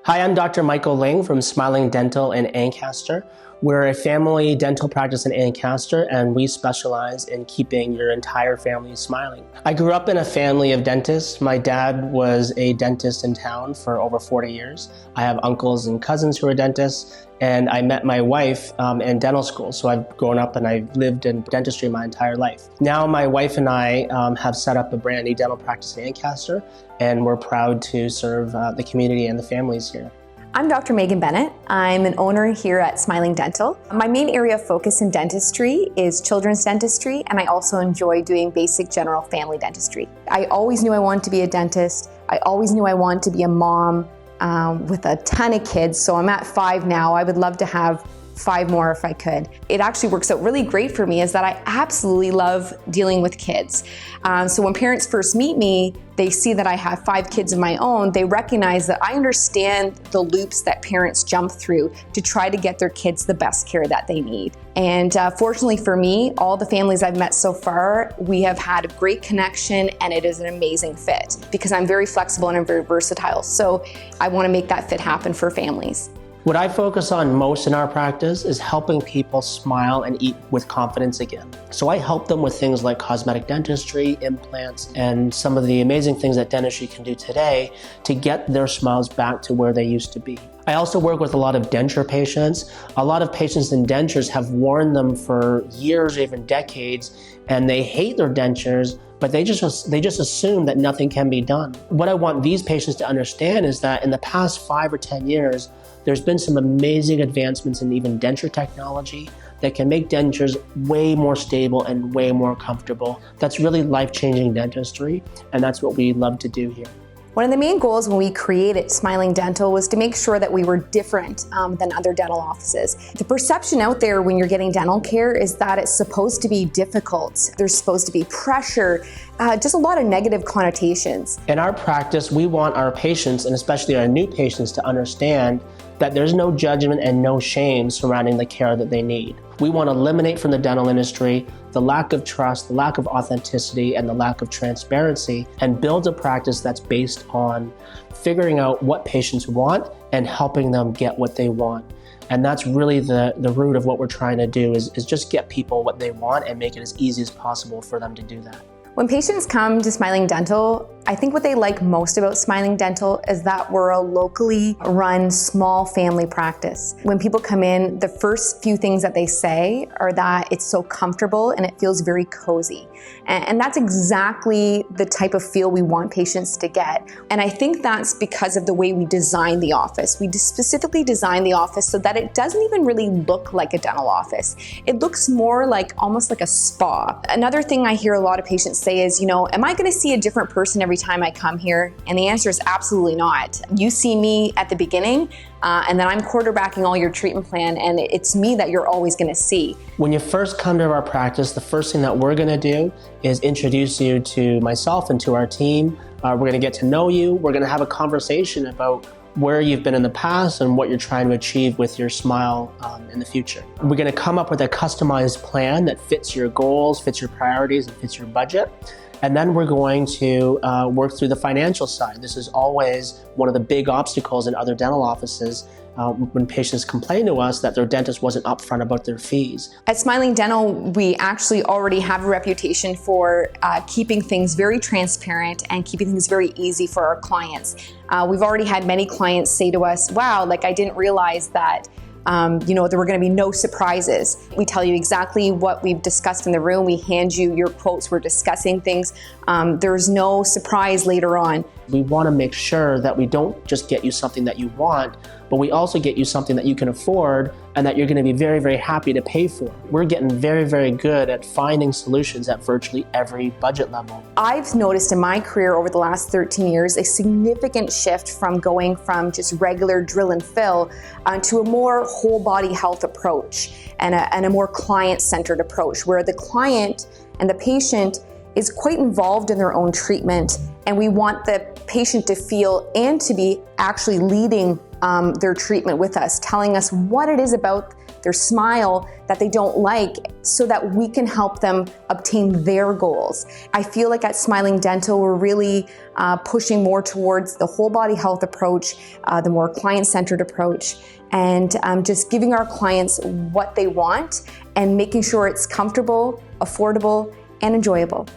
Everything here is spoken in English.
Hi, I'm Dr. Michael Ling from Smiling Dental in Ancaster. We're a family dental practice in Ancaster, and we specialize in keeping your entire family smiling. I grew up in a family of dentists. My dad was a dentist in town for over 40 years. I have uncles and cousins who are dentists, and I met my wife in dental school. So I've grown up and I've lived in dentistry my entire life. Now my wife and I have set up a brand new dental practice in Ancaster, and we're proud to serve the community and the families here. I'm Dr. Megan Bennett. I'm an owner here at Smiling Dental. My main area of focus in dentistry is children's dentistry, and I also enjoy doing basic general family dentistry. I always knew I wanted to be a dentist. I always knew I wanted to be a mom with a ton of kids, so I'm at 5 now. I would love to have 5 more if I could. It actually works out really great for me is that I absolutely love dealing with kids. So when parents first meet me, they see that I have 5 kids of my own, they recognize that I understand the loops that parents jump through to try to get their kids the best care that they need. And fortunately for me, all the families I've met so far, we have had a great connection and it is an amazing fit because I'm very flexible and I'm very versatile. So I want to make that fit happen for families. What I focus on most in our practice is helping people smile and eat with confidence again. So I help them with things like cosmetic dentistry, implants, and some of the amazing things that dentistry can do today to get their smiles back to where they used to be. I also work with a lot of denture patients. A lot of patients in dentures have worn them for years or even decades, and they hate their dentures, but they just assume that nothing can be done. What I want these patients to understand is that in the past 5 or 10 years, there's been some amazing advancements in even denture technology that can make dentures way more stable and way more comfortable. That's really life-changing dentistry, and that's what we love to do here. One of the main goals when we created Smiling Dental was to make sure that we were different than other dental offices. The perception out there when you're getting dental care is that it's supposed to be difficult. There's supposed to be pressure, just a lot of negative connotations. In our practice, we want our patients, and especially our new patients, to understand that there's no judgment and no shame surrounding the care that they need. We want to eliminate from the dental industry the lack of trust, the lack of authenticity, and the lack of transparency, and build a practice that's based on figuring out what patients want and helping them get what they want. And that's really the root of what we're trying to do is just get people what they want and make it as easy as possible for them to do that. When patients come to Smiling Dental, I think what they like most about Smiling Dental is that we're a locally run small family practice. When people come in, the first few things that they say are that it's so comfortable and it feels very cozy. And that's exactly the type of feel we want patients to get. And I think that's because of the way we design the office. We specifically design the office so that it doesn't even really look like a dental office. It looks more like almost like a spa. Another thing I hear a lot of patients say is, am I going to see a different person every time I come here? And the answer is absolutely not. You see me at the beginning, and then I'm quarterbacking all your treatment plan, and it's me that you're always going to see. When you first come to our practice, the first thing that we're going to do is introduce you to myself and to our team. We're going to get to know you. We're going to have a conversation about where you've been in the past and what you're trying to achieve with your smile in the future. We're going to come up with a customized plan that fits your goals, fits your priorities, and fits your budget. And then we're going to work through the financial side. This is always one of the big obstacles in other dental offices when patients complain to us that their dentist wasn't upfront about their fees. At Smiling Dental, we actually already have a reputation for keeping things very transparent and keeping things very easy for our clients. We've already had many clients say to us, wow, I didn't realize that there were going to be no surprises. We tell you exactly what we've discussed in the room. We hand you your quotes. We're discussing things. There's no surprise later on. We want to make sure that we don't just get you something that you want, but we also get you something that you can afford and that you're going to be very, very happy to pay for. We're getting very, very good at finding solutions at virtually every budget level. I've noticed in my career over the last 13 years a significant shift from going from just regular drill and fill to a more whole body health approach and a more client-centered approach where the client and the patient is quite involved in their own treatment, and we want the patient to feel and to be actually leading their treatment with us, telling us what it is about their smile that they don't like, so that we can help them obtain their goals. I feel like at Smiling Dental, we're really pushing more towards the whole body health approach, the more client-centered approach, and just giving our clients what they want and making sure it's comfortable, affordable, and enjoyable.